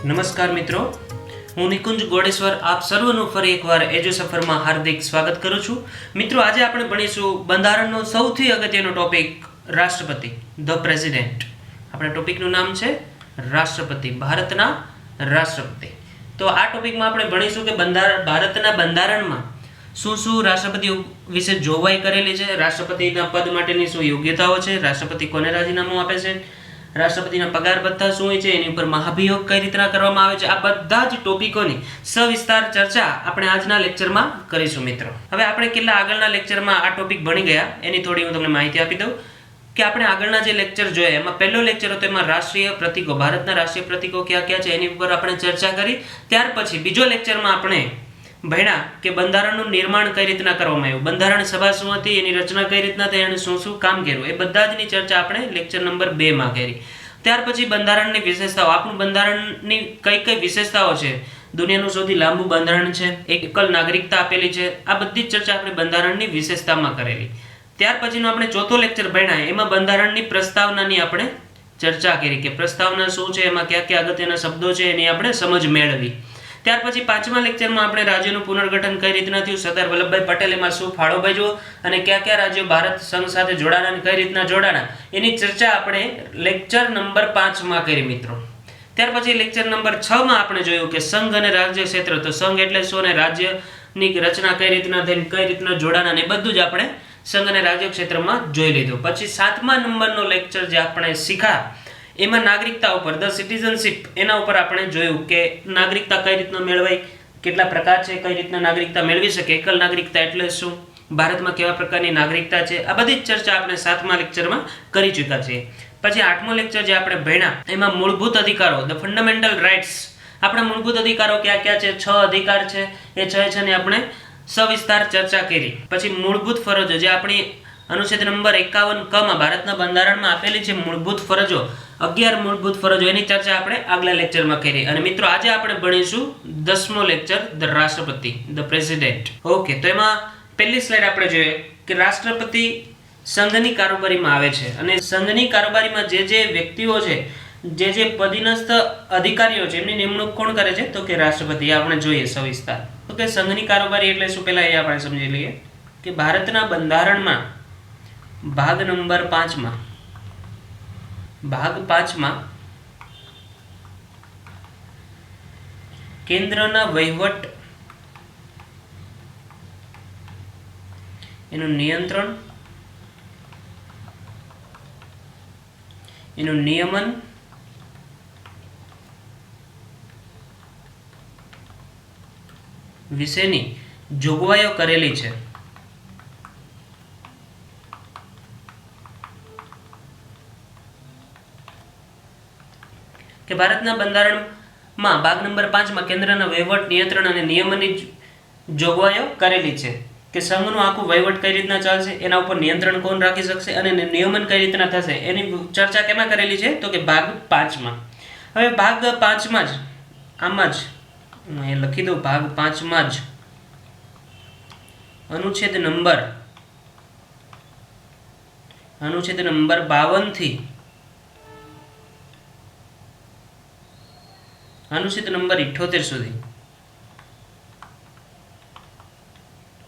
નમસ્કાર મિત્રો, હું નિકુંજ ગોડેશ્વર આપ સર્વનું ફરી એકવાર એજ્યુ સફરમાં હાર્દિક સ્વાગત કરું છું. મિત્રો, આજે આપણે ભણીશું બંધારણનો સૌથી અગત્યનો ટોપિક રાષ્ટ્રપતિ, ધ પ્રેસિડેન્ટ. આપણા ટોપિકનું નામ છે રાષ્ટ્રપતિ, ભારતના રાષ્ટ્રપતિ. તો આ ટોપિકમાં આપણે ભણીશું કે ભારતના બંધારણમાં શું શું રાષ્ટ્રપતિ વિશે જોગવાઈ કરેલી છે, રાષ્ટ્રપતિના પદ માટેની શું યોગ્યતાઓ છે, રાષ્ટ્રપતિ કોને રાજીનામું આપે છે, રાષ્ટ્રપતિના પગાર ભથ્થા શું હોય છે, એની ઉપર મહાભિયોગ કઈ રીતના કરવામાં આવે છે, આ બધા જ ટોપિકોની સવિસ્તાર ચર્ચા આપણે આજના લેક્ચરમાં કરીશું. મિત્રો, હવે આપણે કેટલા આગળના લેક્ચરમાં આ ટોપિક ભણી ગયા એની થોડી હું તમને માહિતી આપી દઉં કે આપણે આગળના જે લેક્ચર જોયા એમાં પહેલો લેક્ચર હતો એમાં રાષ્ટ્રીય પ્રતીકો, ભારતના રાષ્ટ્રીય પ્રતીકો કયા કયા છે એની ઉપર આપણે ચર્ચા કરી. ત્યાર પછી બીજો લેક્ચરમાં આપણે ભણ્યા કે બંધારણનું નિર્માણ કઈ રીતના કરવામાં આવ્યું, બંધારણ સભા શું હતી, એની રચના કઈ રીતના થઈ અને શું શું કામ કર્યું, એ બધા જની ચર્ચા આપણે લેક્ચર નંબર 2 માં કરી. ત્યાર પછી બંધારણની વિશેષતાઓ, આપણું બંધારણની કઈ કઈ વિશેષતાઓ છે, દુનિયાનું સૌથી લાંબુ બંધારણ છે, એકલ નાગરિકતા આપેલી છે, આ બધી જ ચર્ચા આપણે બંધારણની વિશેષતામાં કરેલી. ત્યાર પછીનો આપણે ચોથો લેક્ચર ભણ્યા એમાં બંધારણની પ્રસ્તાવનાની આપણે ચર્ચા કરી કે પ્રસ્તાવના શું છે, એમાં કયા કયા અગત્યના શબ્દો છે એની આપણે સમજ મેળવી. ત્યાર પછી પાંચમા લેક્ચરમાં આપણે રાજ્યનું પુનર્ગઠન કઈ રીતના થયું, સરદાર વલ્લભભાઈ પટેલ એમાં શું ફાળો ભજવ્યો અને કયા કયા રાજ્યો ભારત સંઘ સાથે જોડાણા અને કઈ રીતના જોડાણા એની ચર્ચા આપણે લેક્ચર નંબર 5 માં કરી. મિત્રો, ત્યાર પછી લેક્ચર નંબર 6 માં આપણે જોયું કે સંઘ અને રાજ્ય ક્ષેત્ર, તો સંઘ એટલે શું અને રાજ્યની રચના કઈ રીતના થઈ, કઈ રીતના જોડાણા ને બધું જ આપણે સંઘ અને રાજ્ય ક્ષેત્રમાં જોઈ લીધું. પછી 7મા નંબરનો લેક્ચર જે આપણે શીખા એમાં નાગરિકતા ઉપર, ધ સિટીઝનશીપ, એના ઉપર આપણે જોયું કે નાગરિકતા કઈ રીતના મેળવાય, કેટલા પ્રકાર છે, કઈ રીતના નાગરિકતા મેળવી શકે, એકલ નાગરિકતા એટલે શું, ભારતમાં કેવા પ્રકારની નાગરિકતા છે, આ બધી જ ચર્ચા આપણે 7મા લેક્ચરમાં કરી ચૂક્યા છીએ. પછી 8મો લેક્ચર જે આપણે ભણ્યા એમાં મૂળભૂત અધિકારો, ધ ફંડામેન્ટલ રાઇટ્સ, આપણા મૂળભૂત અધિકારો કયા કયા છે, 6 અધિકાર છે, એ 6 છે ને આપણે સવિસ્તાર ચર્ચા કરી. પછી મૂળભૂત ફરજો, જે આપણી અનુચ્છેદ નંબર 51 ક માં ભારતના બંધારણમાં આપેલી છે મૂળભૂત ફરજો, 11 મૂળભૂત ફરજો, એની ચર્ચા આપણે આગલા લેક્ચરમાં કરી. અને મિત્રો, આજે આપણે ભણીશું 10મો લેક્ચર, ધ રાષ્ટ્રપતિ, ધ પ્રેસિડેન્ટ. ઓકે, તો એમાં પહેલી સ્લાઇડ આપણે જોઈએ કે રાષ્ટ્રપતિ સંઘની કારોબારીમાં આવે છે અને સંઘની કારોબારીમાં જે જે વ્યક્તિઓ છે, જે પદીનસ્થ અધિકારીઓ છે, એમની નિમણૂક કોણ કરે છે, તો કે રાષ્ટ્રપતિ. આપણે જોઈએ સવિસ્તાર. તો કે સંઘની કારોબારી એટલે શું, પહેલા એ આપણે સમજી લઈએ કે ભારતના બંધારણમાં ભાગ નંબર 5 માં, ભાગ 5 માં કેન્દ્રના વહીવટ, એનું નિયંત્રણ, એનું નિયમન, વિશેની જોગવાઈઓ કરેલી છે. કે ભારતના બંધારણમાં ભાગ નંબર 5 માં કેન્દ્રના વહીવટ, નિયંત્રણ અને નિયમનની જોગવાઈઓ કરેલી છે કે સંઘનું આખું વહીવટ કઈ રીતના ચાલશે, એના ઉપર નિયંત્રણ કોણ રાખી શકશે અને નિયમન કઈ રીતના થશે એની ચર્ચા કેમાં કરેલી છે, તો કે ભાગ 5 માં. હવે ભાગ 5 માં જ આમાં જ હું લખી દઉં, ભાગ 5 માં જ અનુચ્છેદ નંબર 52 થી અનુચ્છેદ નંબર 78 સુધી,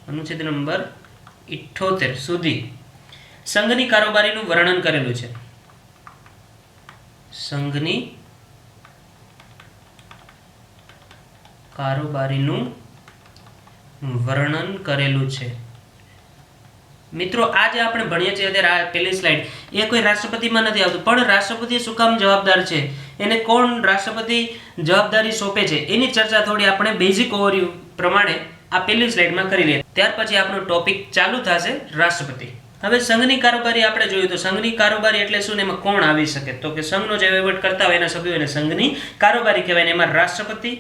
અનુચ્છેદ નંબર 78 સુધી સંઘની કારોબારીનું વર્ણન કરેલું છે. સંઘની કારોબારીનું વર્ણન કરેલું છે. મિત્રો, આજે આપણે ભણીએ છીએ અત્યારે આ પહેલી સ્લાઇડ, એ કોઈ રાષ્ટ્રપતિમાં નથી આવતું, પણ રાષ્ટ્રપતિ શું કામ જવાબદાર છે, એને કોણ રાષ્ટ્રપતિ જવાબદારી સોંપે છે, એની ચર્ચા થોડી આપણે બેઝિક ઓવરવ્યુ પ્રમાણે આ પહેલી સ્લાઇડમાં કરી લઈએ. ત્યાર પછી આપણો ટોપિક ચાલુ થશે રાષ્ટ્રપતિ. હવે સંઘની કારોબારી આપણે જોયું તો સંઘની કારોબારી એટલે શું ને એમાં કોણ આવી શકે, તો કે સંઘનો જે વહીવટ કરતા હોય એના સભ્યો એને સંઘની કારોબારી કહેવાય ને એમાં રાષ્ટ્રપતિ,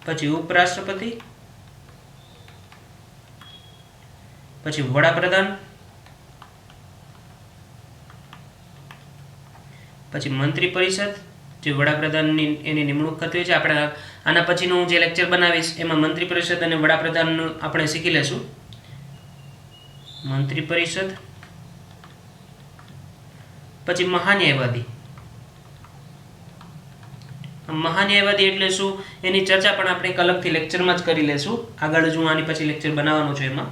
પછી ઉપરાષ્ટ્રપતિ, પછી વડાપ્રધાન, પછી મંત્રી પરિષદ, જે વડાપ્રધાનની એની નિમણૂક કરતી હોય છે. આપણે આના પછીનું જે લેક્ચર બનાવીશ એમાં મંત્રી પરિષદ અને વડાપ્રધાનનું આપણે શીખી લેશું. મંત્રી પરિષદ પછી મહાન્યાયવાદી. મહાન્યાયવાદી એટલે શું એની ચર્ચા પણ આપણે એક અલગથી લેક્ચરમાં જ કરી લેશું. આગળ જ હું આની પછી લેક્ચર બનાવવાનું છે એમાં.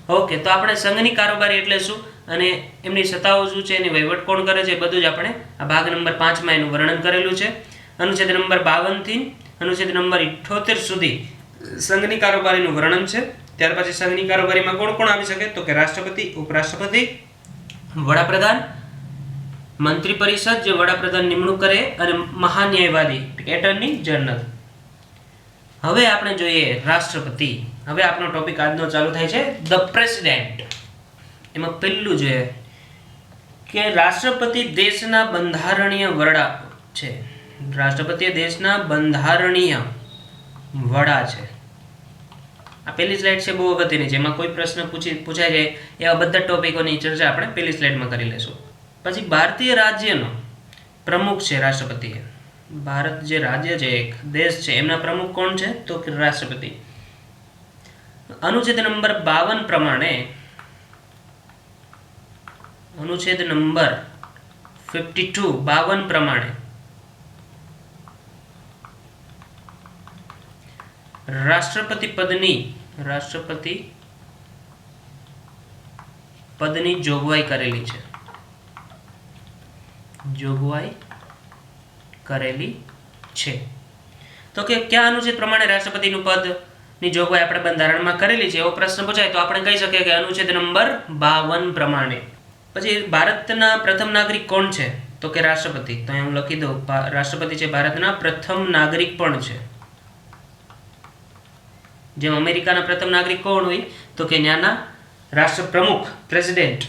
ઓકે, તો આપણે સંઘની કારોબારી એટલે શું અને એમની સત્તાઓ શું છે, એની વહીવટ કોણ કરે છે, બધું જ આપણે આ ભાગ નંબર 5 એનું વર્ણન કરેલું છે. અનુચ્છેદ નંબર 52 થી અનુચ્છેદ નંબર 78 સુધી સંઘની કારોબારીનું વર્ણન છે. ત્યાર પછી સંઘની કારોબારીમાં કોણ કોણ આવી શકે, તો કે રાષ્ટ્રપતિ, ઉપરાષ્ટ્રપતિ, વડાપ્રધાન, મંત્રી પરિષદ જે વડાપ્રધાન નિમણૂક કરે, અને મહાન્યાયવાદી એટર્ની જનરલ. હવે આપણે જોઈએ રાષ્ટ્રપતિ. હવે આપણો ટોપિક આજનો ચાલુ થાય છે ધ પ્રેસિડેન્ટ. એમાં પહેલું જોઈએ કે રાષ્ટ્રપતિ દેશના બંધારણીય વડા છે. રાષ્ટ્રપતિ દેશના બંધારણીય વડા છે. આ પહેલી સ્લાઇડ છે, બહુ અગત્યની છે. એમાં કોઈ પ્રશ્ન પૂછાય જાય એવા બધા ટોપિકોની ચર્ચા આપણે પહેલી સ્લાઇડમાં કરી લેશું. પછી ભારતીય રાજ્યનો પ્રમુખ છે રાષ્ટ્રપતિ. ભારત જે રાજ્ય છે, એક દેશ છે, એમના પ્રમુખ કોણ છે, તો કે રાષ્ટ્રપતિ. અનુચ્છેદ નંબર 52 પ્રમાણે, અનુચ્છેદ નંબર 52 પ્રમાણે રાષ્ટ્રપતિ પદની જોગવાઈ કરેલી છે. તો કે કયા અનુચ્છેદ પ્રમાણે રાષ્ટ્રપતિનું પદની જોગવાઈ આપણે બંધારણમાં કરેલી છે, એવો પ્રશ્ન પૂછાય તો આપણે કહી શકીએ કે અનુચ્છેદ નંબર 52 પ્રમાણે. પછી ભારતના પ્રથમ નાગરિક કોણ છે, તો કે રાષ્ટ્રપતિ. તો હું લખી દઉં, રાષ્ટ્રપતિ છે ભારતના પ્રથમ નાગરિક પણ છે. જેમ અમેરિકાના પ્રથમ નાગરિક કોણ હોય, તો કે ત્યાંના રાષ્ટ્ર પ્રમુખ પ્રેસિડેન્ટ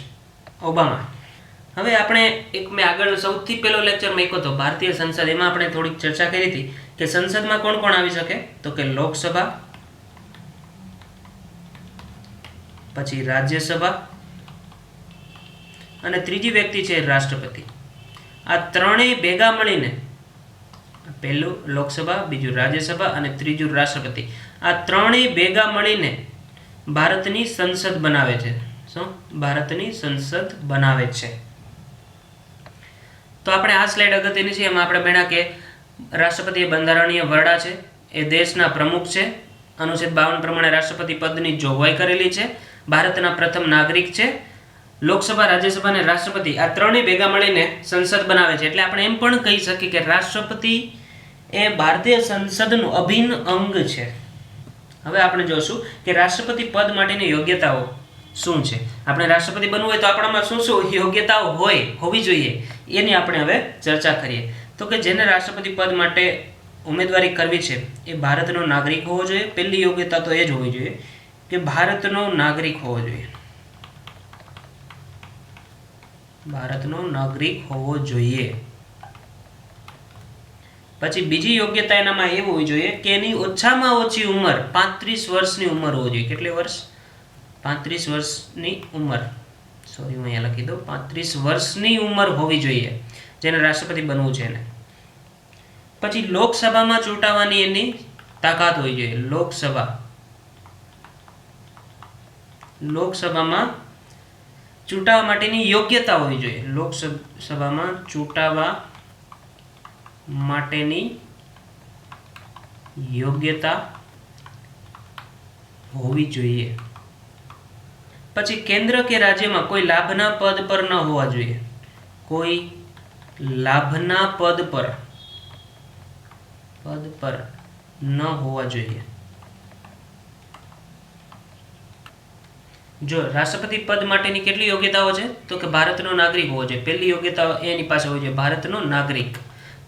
ઓબામા. હવે આપણે મેં આગળ સૌથી પહેલો લેક્ચર મૂક્યો હતો ભારતીય સંસદ. એમાં આપણે થોડીક ચર્ચા કરી હતી કે સંસદમાં કોણ કોણ આવી શકે, તો કે લોકસભા, પછી રાજ્યસભા અને ત્રીજી વ્યક્તિ છે રાષ્ટ્રપતિ. આ ત્રણેય ભેગા મળીને, પહેલું લોકસભા, બીજું રાજ્યસભા અને ત્રીજું રાષ્ટ્રપતિ, આ ત્રણેય ભેગા મળીને ભારતની સંસદ બનાવે છે. શું? ભારતની સંસદ બનાવે છે. તો આપણે આ સ્લાઇડ અગત્યની છે. એમાં આપણે ભણ્યા કે રાષ્ટ્રપતિ એ બંધારણીય વડા છે, એ દેશના પ્રમુખ છે. અનુચ્છેદ 52 પ્રમાણે રાષ્ટ્રપતિ પદની જોગવાઈ કરેલી છે. ભારતના પ્રથમ નાગરિક છે. લોકસભા, રાજ્યસભા અને રાષ્ટ્રપતિ આ ત્રણેય ભેગા મળીને સંસદ બનાવે છે. એટલે આપણે એમ પણ કહી શકીએ કે રાષ્ટ્રપતિ એ ભારતીય સંસદનું અભિન્ન અંગ છે. હવે આપણે જોશું કે રાષ્ટ્રપતિ પદ માટેની યોગ્યતાઓ શું છે. આપણે રાષ્ટ્રપતિ બનવું હોય તો આપણામાં શું શું યોગ્યતાઓ હોવી જોઈએ એની આપણે હવે ચર્ચા કરીએ. તો કે જેને રાષ્ટ્રપતિ પદ માટે ઉમેદવારી કરવી છે એ ભારતનો નાગરિક હોવો જોઈએ. પહેલી યોગ્યતા તો એ જ હોવી જોઈએ કે ભારતનો નાગરિક હોવો જોઈએ. ભારતનો નાગરિક હોવો જોઈએ. પછી બીજી યોગ્યતા એનામાં એ હોવી જોઈએ કે એની ઓછામાં ઓછી ઉંમર 35 વર્ષની ઉંમર હોવી જોઈએ. કેટલી વર્ષ? 35 વર્ષની ઉંમર. સોરી, હું અહીંયા લખી દઉં, 35 વર્ષની ઉંમર હોવી જોઈએ જેને રાષ્ટ્રપતિ બનવું છે એને. પછી લોકસભામાં ચૂંટાવાની એની તાકાત હોવી જોઈએ. લોકસભામાં ચૂંટાવા માટેની યોગ્યતા હોવી જોઈએ. લોકસભામાં ચૂંટાવા માટેની યોગ્યતા હોવી જોઈએ. પછી કેન્દ્ર કે રાજ્યમાં કોઈ લાભના પદ પર ન હોવા જોઈએ. કોઈ લાભના પદ પર ન હોવા જોઈએ. જો રાષ્ટ્રપતિ પદ માટેની કેટલી યોગ્યતાઓ છે, તો કે ભારતનો નાગરિક હોવો જોઈએ. પહેલી યોગ્યતા એની પાસે હોવી જોઈએ, ભારતનો નાગરિક.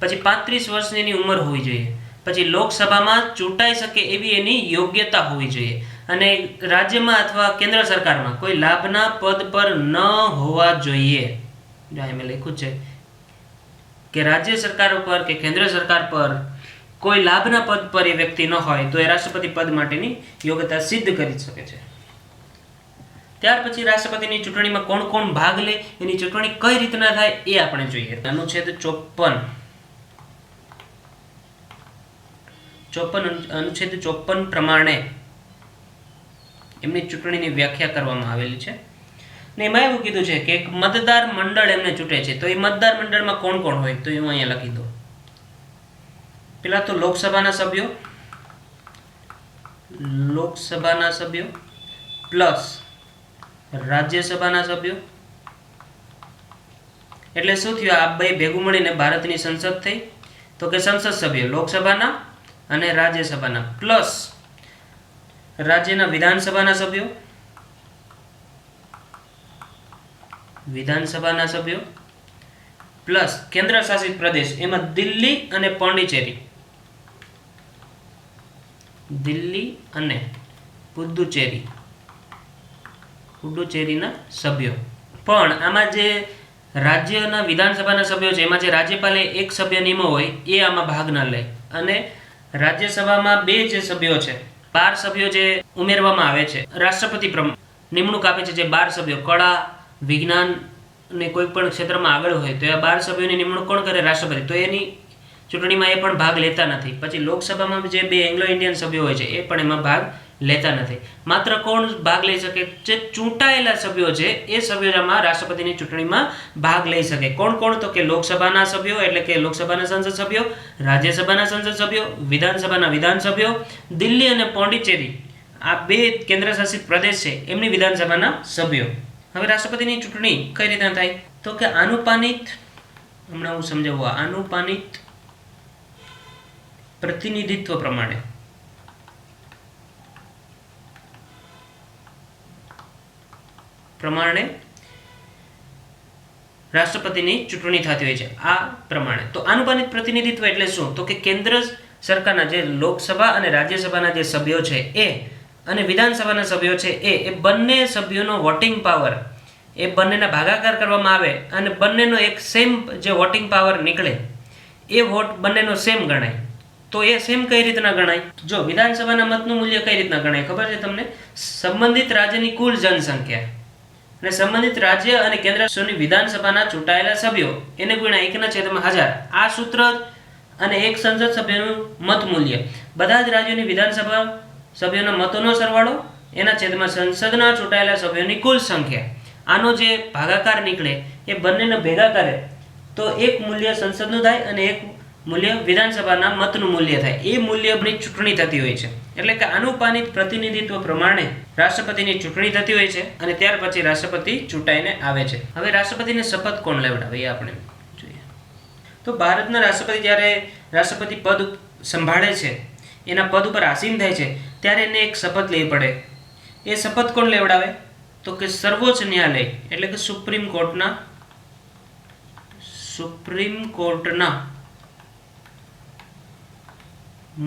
પછી 35 વર્ષની એની ઉંમર હોવી જોઈએ. પછી લોકસભામાં ચૂંટાઈ શકે એવી એની યોગ્યતા હોવી જોઈએ. અને રાજ્યમાં અથવા કેન્દ્ર સરકારમાં કોઈ લાભના પદ પર ન હોવા જોઈએ. જો મેં લખ્યું છે કે રાજ્ય સરકાર ઉપર કે કેન્દ્ર સરકાર પર કોઈ લાભના પદ પર એ વ્યક્તિ ન હોય તો એ રાષ્ટ્રપતિ પદ માટેની યોગ્યતા સિદ્ધ કરી શકે છે. ત્યાર પછી રાષ્ટ્રપતિની ચૂંટણીમાં કોણ કોણ ભાગ લે, એની ચૂંટણી કઈ રીતના થાય એ આપણે જોઈએ. અનુચ્છેદ 54 પ્રમાણે એમની ચૂંટણીની વ્યાખ્યા કરવામાં આવેલી છે. ને એમાં એવું કીધું છે કે એક મતદાર મંડળ એમને ચૂંટે છે. તો એ મતદાર મંડળમાં કોણ કોણ હોય તો હું અહીંયા લખી દઉં. પેલા તો લોકસભાના સભ્યો પ્લસ રાજ્યસભાના સભ્યો, એટલે શું થયું, આ બે ભેગું મળીને ભારતની સંસદ થઈ. તો કે સંસદ સભ્યો લોકસભાના અને રાજ્યસભાના પ્લસ રાજ્યના વિધાનસભાના સભ્યો પ્લસ કેન્દ્ર શાસિત પ્રદેશ, એમાં દિલ્હી અને પુડુચેરીના સભ્યો. પણ આમાં જે રાજ્યના વિધાનસભાના સભ્યો છે એમાં જે રાજ્યપાલે એક સભ્ય નિમો હોય એ આમાં ભાગ ન લે, અને રાજ્યસભામાં 2 જે સભ્યો છે, 12 સભ્યો જે ઉમેરવામાં આવે છે, રાષ્ટ્રપતિ નિમણૂક આપે છે જે 12 સભ્યો કળા વિજ્ઞાન ને કોઈ પણ ક્ષેત્રમાં આગળ હોય તો આ 12 સભ્યોની નિમણૂક કોણ કરે? રાષ્ટ્રપતિ. તો એની ચૂંટણીમાં એ પણ ભાગ લેતા નથી. પછી લોકસભામાં જે 2 એંગ્લો ઇન્ડિયન સભ્યો હોય છે એ પણ એમાં ભાગ લેતા નથી. માત્ર કોણ ભાગ લઈ શકે? જે ચૂંટાયેલા સભ્યો છે એ સભ્યોમાં રાષ્ટ્રપતિની ચૂંટણીમાં ભાગ લઈ શકે. કોણ કોણ? તો કે લોકસભાના સભ્યો એટલે કે લોકસભાના સંસદ સભ્યો, રાજ્યસભાના સંસદ સભ્યો, વિધાનસભાના વિધાનસભ્યો, દિલ્હી અને પોંડિચેરી આ 2 કેન્દ્ર શાસિત પ્રદેશ છે એમની વિધાનસભાના સભ્યો. હવે રાષ્ટ્રપતિની ચૂંટણી કઈ રીતના થાય? તો કે આનુપાનિક, હમણાં હું સમજાવવા, આનુપાનિક પ્રતિનિધિત્વ પ્રમાણે રાષ્ટ્રપતિની ચૂંટણી થતી હોય છે. આ પ્રમાણે તો આનુપાનિક પ્રતિનિધિત્વ એટલે શું? તો કે કેન્દ્ર સરકારના જે લોકસભા અને રાજ્યસભાના જે સભ્યો છે એ અને વિધાનસભાના સભ્યો છે એ બંને સભ્યોનો વોટિંગ પાવર એ બંનેના ભાગાકાર કરવામાં આવે અને બંનેનો એક સેમ જે વોટિંગ પાવર નીકળે એ વોટ બંનેનો સેમ ગણાય. તો એ સેમ કઈ રીતના ગણાય? જો વિધાનસભાના મતનું મૂલ્ય કઈ રીતના ગણાય ખબર છે તમને? સંબંધિત રાજ્યની કુલ જનસંખ્યા અને સંબંધિત રાજ્ય અને કેન્દ્રની વિધાનસભાના ચૂંટાયેલા સભ્યો એને ગુણ્યા 1/1000. આ સૂત્ર અને એક સંસદ સભ્યનું મત મૂલ્ય બધા જ રાજ્યોની વિધાનસભા સભ્યોના મતોનો સરવાળો એના છેદમાં સંસદના ચૂંટાયેલા સભ્યોની કુલ સંખ્યા. આનો જે ભાગાકાર નીકળે એ બંનેને ભેગા કરે તો એક મૂલ્ય સંસદનું થાય અને એક મૂલ્ય વિધાનસભાના મતનું મૂલ્ય થાય. એ મૂલ્યની ચૂંટણી થતી હોય છે. એટલે કે આનુપાનિક પ્રતિનિધિત્વ પ્રમાણે રાષ્ટ્રપતિની ચૂંટણી થતી હોય છે અને ત્યાર પછી રાષ્ટ્રપતિ ચૂંટાઈને આવે છે. હવે રાષ્ટ્રપતિને શપથ કોણ લેવડાવે એ આપણે જોઈએ. તો ભારતના રાષ્ટ્રપતિ જ્યારે રાષ્ટ્રપતિ પદ સંભાળે છે, એના પદ ઉપર આસીન થાય છે, ત્યારે એને એક શપથ લેવી પડે. એ શપથ કોણ લેવડાવે? તો કે સર્વોચ્ચ ન્યાયાલય એટલે કે સુપ્રીમ કોર્ટના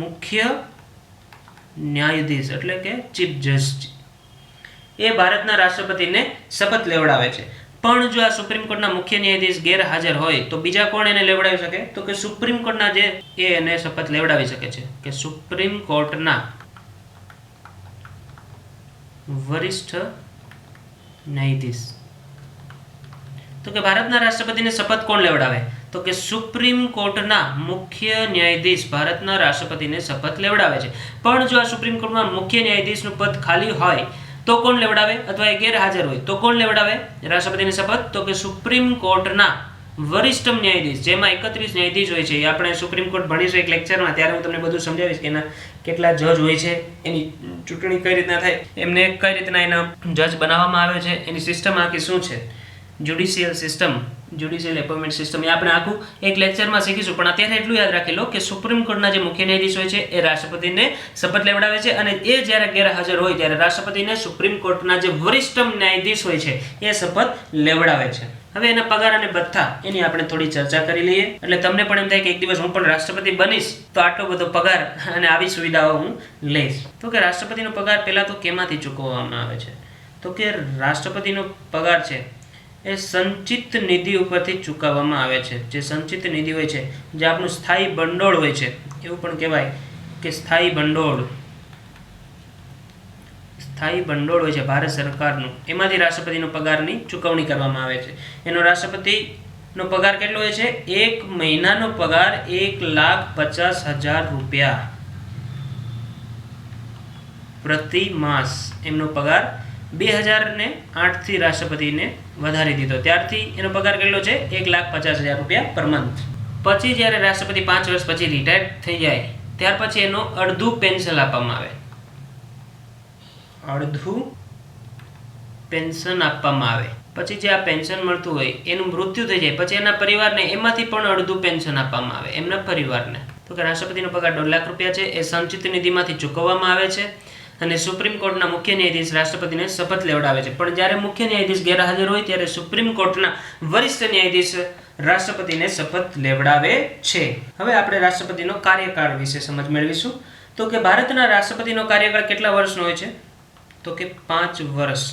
મુખ્ય ન્યાયાધીશ એટલે કે ચીફ જજ એ ભારતના રાષ્ટ્રપતિને શપથ લેવડાવે છે. પણ જો આ સુપ્રીમ કોર્ટના મુખ્ય ન્યાયાધીશ ગેરહાજર હોય તો બીજા કોણ એને લેવડાવી શકે? તો કે સુપ્રીમ કોર્ટના જે એને શપથ લેવડાવી શકે છે કે સુપ્રીમ કોર્ટના વરિષ્ઠ ન્યાયાધીશ. તો કે ભારતના રાષ્ટ્રપતિને શપથ કોણ લેવડાવે? તો કે સુપ્રીમ કોર્ટના મુખ્ય ન્યાયાધીશ ભારતના રાષ્ટ્રપતિને શપથ લેવડાવે છે. પણ જો આ સુપ્રીમ કોર્ટમાં મુખ્ય ન્યાયાધીશનું પદ ખાલી હોય તો કોણ લેવડાવે? અથવા એ ગેરહાજર હોય તો કોણ લેવડાવે રાષ્ટ્રપતિને શપથ? તો કે સુપ્રીમ કોર્ટના વરિષ્ઠ ન્યાયાધીશ, જેમાં 31 ન્યાયાધીશ હોય છે. એ આપણે સુપ્રીમ કોર્ટ ભણીશું એક લેક્ચરમાં, ત્યારે હું તમને બધું સમજાવીશ કે એના કેટલા જજ હોય છે, એની ચૂંટણી કઈ રીતના થાય, એમને કઈ રીતના એના જજ બનાવવામાં આવે છે, એની સિસ્ટમ આખી શું છે, જ્યુડિશિયલ એપોઇન્ટમેન્ટ સિસ્ટમ, એ આપણે આખું એક લેક્ચરમાં શીખીશું. પણ અત્યારે એટલું યાદ રાખી લો કે સુપ્રીમ કોર્ટના જે મુખ્ય ન્યાયાધીશ હોય છે એ રાષ્ટ્રપતિને શપથ લેવડાવે છે અને એ જ્યારે ગેરહાજર હોય ત્યારે રાષ્ટ્રપતિને સુપ્રીમ કોર્ટના જે વરિષ્ઠ ન્યાયાધીશ હોય છે એ શપથ લેવડાવે છે. હવે એના પગાર અને ભથ્થા એની આપણે થોડી ચર્ચા કરી લઈએ. એટલે તમને પણ એમ થાય કે એક દિવસ હું પણ રાષ્ટ્રપતિ બનીશ તો આટલો બધો પગાર અને આવી સુવિધાઓ હું લઈશ. તો કે રાષ્ટ્રપતિનો પગાર પહેલા તો કેમાંથી ચૂકવવામાં આવે છે? તો કે રાષ્ટ્રપતિનો પગાર છે એ સંચિત નિધિ ઉપરથી ચૂકવવામાં આવે છે. જે સંચિત નિધિ હોય છે, જે આપણું સ્થાયી ભંડોળ હોય છે, એવું પણ કહેવાય કે સ્થાયી ભંડોળ હોય છે ભારત સરકારનું, એમાંથી રાષ્ટ્રપતિનો પગારની ચૂકવણી કરવામાં આવે છે. એનો રાષ્ટ્રપતિનો પગાર કેટલો હોય છે? એક મહિનાનો પગાર 1,50,000 રૂપિયા પ્રતિ માસ એમનો પગાર 2008 થી રાષ્ટ્રપતિને વધારી દીધો, ત્યારથી એનો પગાર કેટલો છે 1,50,000 રૂપિયા પર મંથ. પછી જ્યારે રાષ્ટ્રપતિ 5 વર્ષ પછી રિટાયર થઈ જાય ત્યાર પછી એનો અડધું પેન્શન આપવામાં આવે, અડધું પેન્શન આપવામાં આવે. પછી જે આ પેન્શન મળતું હોય એનું મૃત્યુ થઈ જાય પછી એના પરિવારને એમાંથી પણ અડધું પેન્શન આપવામાં આવે એમના પરિવારને. તો કે રાષ્ટ્રપતિનો પગાર 1.5 લાખ રૂપિયા છે, એ સંચિત નિધિમાંથી ચૂકવવામાં આવે છે. અને સુપ્રીમ કોર્ટના મુખ્ય ન્યાયાધીશ રાષ્ટ્રપતિને શપથ લેવડાવે છે. પણ જ્યારે મુખ્ય ન્યાયાધીશ ગેરહાજર હોય ત્યારે સુપ્રીમ કોર્ટના વરિષ્ઠ ન્યાયાધીશ રાષ્ટ્રપતિને શપથ લેવડાવે છે. હવે આપણે રાષ્ટ્રપતિનો કાર્યકાળ વિશે સમજ મેળવીશું. તો કે ભારતના રાષ્ટ્રપતિનો કાર્યકાળ કેટલા વર્ષનો હોય છે? તો કે 5 વર્ષ.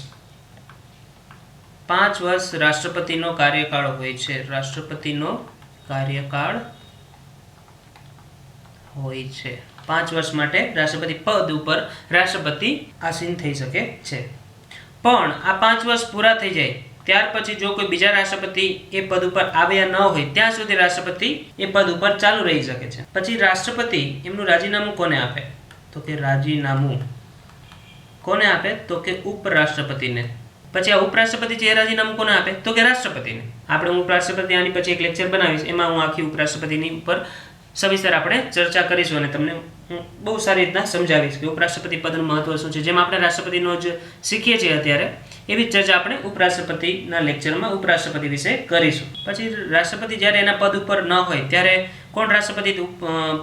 5 વર્ષ રાષ્ટ્રપતિનો કાર્યકાળ હોય છે. રાષ્ટ્રપતિનો કાર્યકાળ હોય છે 5 વર્ષ માટે રાષ્ટ્રપતિ પદ ઉપર રાષ્ટ્રપતિ આસીન થઈ શકે છે. પણ આ 5 વર્ષ પૂરા થઈ જાય ત્યાર પછી જો કોઈ બીજા રાષ્ટ્રપતિ એ પદ ઉપર આવ્યા ન હોય ત્યાં સુધી રાષ્ટ્રપતિ એ પદ ઉપર ચાલુ રહી શકે છે. પછી રાષ્ટ્રપતિ એમનું રાજીનામું કોને આપે? તો કે રાજીનામું કોને આપે? તો કે ઉપરાષ્ટ્રપતિને. પછી આ ઉપરાષ્ટ્રપતિ છે એ રાજીનામું કોને આપે? તો કે રાષ્ટ્રપતિને. આપણે ઉપરાષ્ટ્રપતિ આની પછી એક લેક્ચર બનાવીશ, એમાં હું આખી ઉપરાષ્ટ્રપતિની ઉપર સવિસ્તર આપણે ચર્ચા કરીશું અને તમને હું બહુ સારી રીતના સમજાવીશ કે ઉપરાષ્ટ્રપતિ પદનું મહત્વ શું છે. જેમ આપણે રાષ્ટ્રપતિનો જ શીખીએ છીએ અત્યારે એવી જ ચર્ચા આપણે ઉપરાષ્ટ્રપતિના લેક્ચરમાં ઉપરાષ્ટ્રપતિ વિશે કરીશું. પછી રાષ્ટ્રપતિ જ્યારે એના પદ ઉપર ન હોય ત્યારે કોણ રાષ્ટ્રપતિ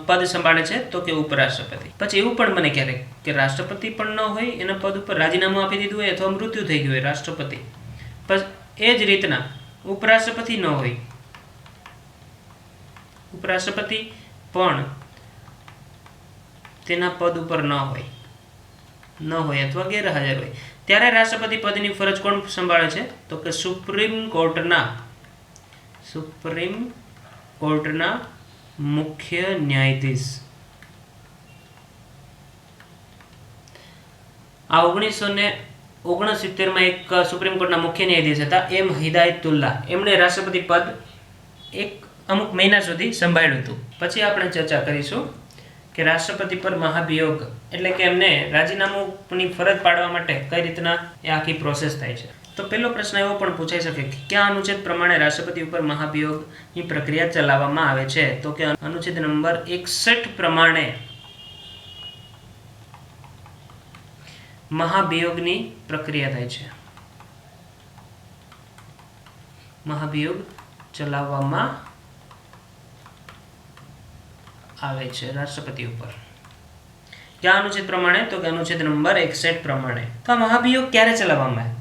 પદ સંભાળે છે? તો કે ઉપરાષ્ટ્રપતિ. પછી એવું પણ બને ક્યારેક કે રાષ્ટ્રપતિ પણ ન હોય, એના પદ ઉપર રાજીનામું આપી દીધું હોય અથવા મૃત્યુ થઈ ગયું હોય રાષ્ટ્રપતિ, પછી એ જ રીતના ઉપરાષ્ટ્રપતિ ન હોય, ઉપરાષ્ટ્રપતિ પણ તેના પદ ઉપર ન હોય અથવા ગેરહાજર હોય ત્યારે રાષ્ટ્રપતિ પદની ફરજ કોણ સંભાળે છે? તો કે સુપ્રીમ કોર્ટના મુખ્ય ન્યાયાધીશ. આ 1969 એક સુપ્રીમ કોર્ટના મુખ્ય ન્યાયાધીશ હતા એમ હિદાયતુલ્લાહ, એમણે રાષ્ટ્રપતિ પદ એક અમુક મહિના સુધી સંભાળ્યું હતું. પછી આપણે ચર્ચા કરીશું કે રાષ્ટ્રપતિ પર મહાભિયોગ એટલે કે એમને રાજીનામુંની ફરજ પાડવા માટે કઈ રીતના એ આખી પ્રોસેસ થાય છે. તો પહેલો પ્રશ્ન એવો પણ પૂછાઈ શકે કે કયા અનુચ્છેદ પ્રમાણે રાષ્ટ્રપતિ ઉપર મહાભિયોગની પ્રક્રિયા ચલાવવામાં આવે છે? તો કે અનુચ્છેદ નંબર 61 પ્રમાણે મહાભિયોગની પ્રક્રિયા થાય છે. મહાભિયોગ ચલાવવામાં આવે છે રાષ્ટ્રપતિ ઉપર. કયા અનુચ્છેદ પ્રમાણે? તો કે અનુચ્છેદ નંબર 61 પ્રમાણે. તો આ મહાભિયોગ ક્યારે ચલાવવામાં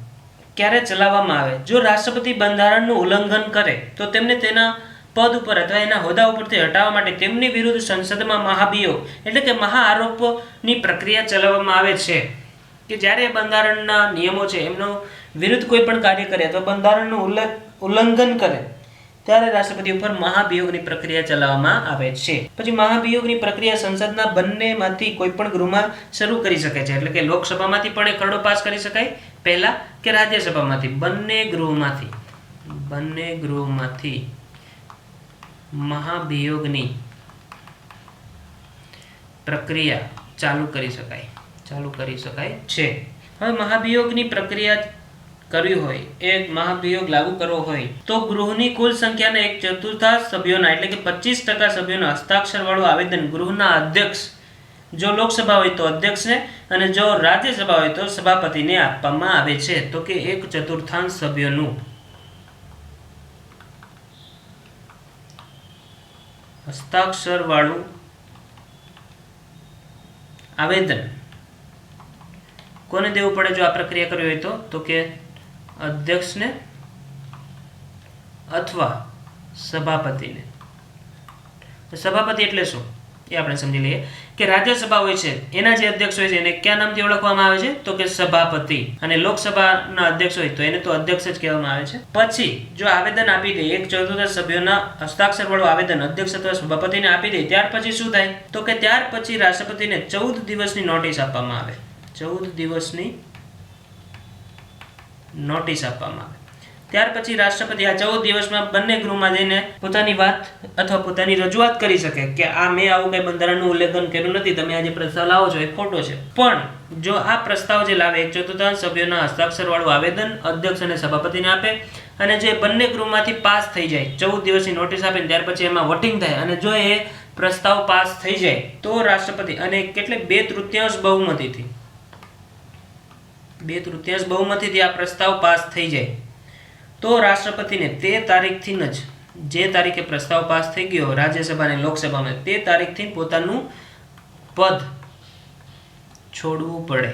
આવે? જો રાષ્ટ્રપતિ બંધારણનું ઉલ્લંઘન કરે તો તેમને તેના પદ ઉપર અથવા એના હોદ્દા ઉપરથી હટાવવા માટે તેમની વિરુદ્ધ સંસદમાં મહાભિયોગ એટલે કે મહાઆરોપની પ્રક્રિયા ચલાવવામાં આવે છે. કે જ્યારે બંધારણના નિયમો છે એમનો વિરુદ્ધ કોઈ પણ કાર્ય કરે અથવા બંધારણનું ઉલ્લંઘન કરે ત્યારે રાષ્ટ્રપતિ ઉપર મહાભિયોગની પ્રક્રિયા ચલાવવામાં આવે છે. પછી મહાભિયોગની પ્રક્રિયા સંસદના બંનેમાંથી કોઈ પણ ગૃહમાં શરૂ કરી શકે છે. એટલે કે લોકસભામાંથી પણ એ ખરડો પાસ કરી શકાય પહેલા કે રાજ્યસભામાંથી. બંને ગૃહમાંથી મહાભિયોગની પ્રક્રિયા ચાલુ કરી શકાય છે. હવે મહાભિયોગની પ્રક્રિયા કરવી હોય, એક મહાભિયોગ લાગુ કરવો હોય તો ગૃહની કુલ સંખ્યાના 1/4 સભ્યોના એટલે કે 25% સભ્યોના હસ્તાક્ષર વાળું આવેદન ગૃહના અધ્યક્ષ, જો લોકસભા હોય તો અધ્યક્ષને અને જો રાજ્યસભા હોય તો સભાપતિને આપવામાં આવે છે. તો કે 1/4 સભ્યોનું હસ્તાક્ષર વાળું આવેદન કોને દેવું પડે જો આ પ્રક્રિયા કરવી હોય તો કે અધ્યક્ષને અથવા સભાપતિને. સભાપતિ એટલે શું એ આપણે સમજી લઈએ કે રાજ્યસભા હોય છે એના જે અધ્યક્ષ હોય છે એને કયા નામથી ઓળખવામાં આવે છે? તો કે સભાપતિ. અને લોકસભાના અધ્યક્ષ હોય તો એને તો અધ્યક્ષ જ કહેવામાં આવે છે. પછી જો આવેદન આપી દે 1/4 સભ્યોના હસ્તાક્ષર વાળું આવેદન અધ્યક્ષ અથવા સભાપતિને આપી દે ત્યાર પછી શું થાય? તો કે ત્યાર પછી રાષ્ટ્રપતિને 14 દિવસની નોટિસ આપવામાં આવે. 14 દિવસની નોટિસ આપવામાં આવે. ત્યાર પછી રાષ્ટ્રપતિ આ 14 દિવસમાં બંને ગૃહમાં જઈને પોતાની વાત અથવા પોતાની રજૂઆત કરી શકે કે આ મેં આવું કઈ બંધારણનું ઉલ્લંઘન કર્યું નથી, તમે આ જે પ્રસ્તાવ લાવો છો એ ખોટો છે. પણ જો આ પ્રસ્તાવ જે લાવે 1/4 સભ્યોના હસ્તાક્ષર વાળું આવેદન અધ્યક્ષ અને સભાપતિને આપે અને જે બંને ગૃહમાંથી પાસ થઈ જાય, 14 દિવસની નોટિસ આપે ત્યાર પછી એમાં વોટિંગ થાય અને જો એ પ્રસ્તાવ પાસ થઈ જાય તો રાષ્ટ્રપતિ અને કેટલે 2/3 બહુમતીથી 2/3 બહુમતીથી આ પ્રસ્તાવ પાસ થઈ જાય તો રાષ્ટ્રપતિને તે તારીખથી જ, જે તારીખે પ્રસ્તાવ પાસ થઈ ગયો રાજ્યસભા અને લોકસભામાં, તે તારીખથી પોતાનું પદ છોડવું પડે.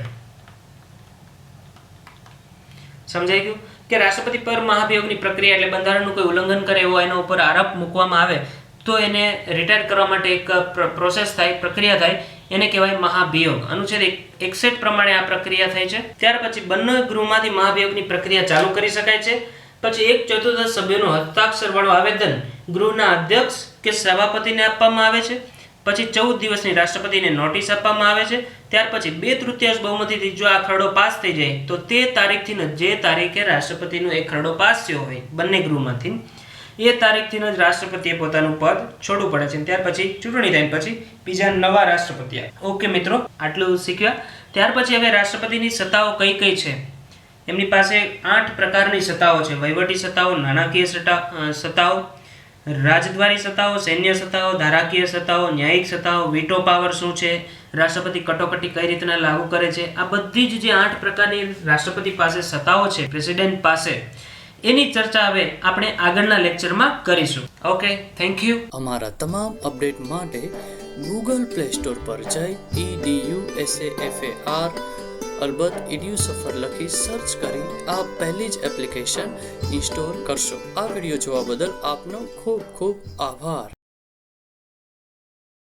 સમજાઈ ગયું કે રાષ્ટ્રપતિ પર મહાભિયોગની પ્રક્રિયા એટલે બંધારણનું કોઈ ઉલ્લંઘન કરે એવો એના ઉપર આરોપ મૂકવામાં આવે તો એને રિટાયર કરવા માટે એક પ્રોસેસ થાય, પ્રક્રિયા થાય, એને કહેવાય મહાભિયોગ. અનુચ્છેદ 61 પ્રમાણે આ પ્રક્રિયા થાય છે. ત્યાર પછી બંને ગૃહમાંથી મહાભિયોગની પ્રક્રિયા ચાલુ કરી શકાય છે. પછી 1/4 સભ્યોનું હસ્તાક્ષર વાળું આવેદન ગૃહના અધ્યક્ષ કે સભાપતિને આપવામાં આવે છે. પછી 14 દિવસની રાષ્ટ્રપતિને નોટિસ આપવામાં આવે છે. ત્યાર પછી 2/3 બહુમતીથી જો આ ખરડો પાસ થઈ જાય તો તે તારીખથી જ, જે તારીખે રાષ્ટ્રપતિનો એક ખરડો પાસ થયો હોય બંને ગૃહમાંથી, એ તારીખથી જ રાષ્ટ્રપતિએ પોતાનું પદ છોડવું પડે છે. ત્યાર પછી ચૂંટણી થાય પછી બીજા નવા રાષ્ટ્રપતિ આવે. ઓકે મિત્રો, આટલું શીખ્યા. ત્યાર પછી હવે રાષ્ટ્રપતિની સત્તાઓ કઈ કઈ છે? એમની પાસે 8 પ્રકારની સત્તાઓ છે. વહીવટી સત્તાઓ, નાણાકીય સત્તાઓ, રાજદ્વારી સત્તાઓ, સૈન્ય સત્તાઓ, ધારાકીય સત્તાઓ, ન્યાયિક સત્તાઓ, વીટો પાવર શું છે, રાષ્ટ્રપતિ કટોકટી કઈ રીતના લાગુ કરે છે, આ બધી જ જે 8 પ્રકારની રાષ્ટ્રપતિ પાસે સત્તાઓ છે, પ્રેસિડેન્ટ પાસે, એની ચર્ચા હવે આપણે આગળના લેક્ચરમાં કરીશું. Okay, thank you. અમારા તમામ અપડેટ માટે ગૂગલ પ્લે સ્ટોર પર જઈ EDUSAFAR અલબત્ત EDUSAFAR લખી સર્ચ કરી આપ પહેલી જ એપ્લિકેશન ઇન્સ્ટોલ કરશો. આ વિડીયો જોવા બદલ આપનો ખૂબ ખૂબ આભાર.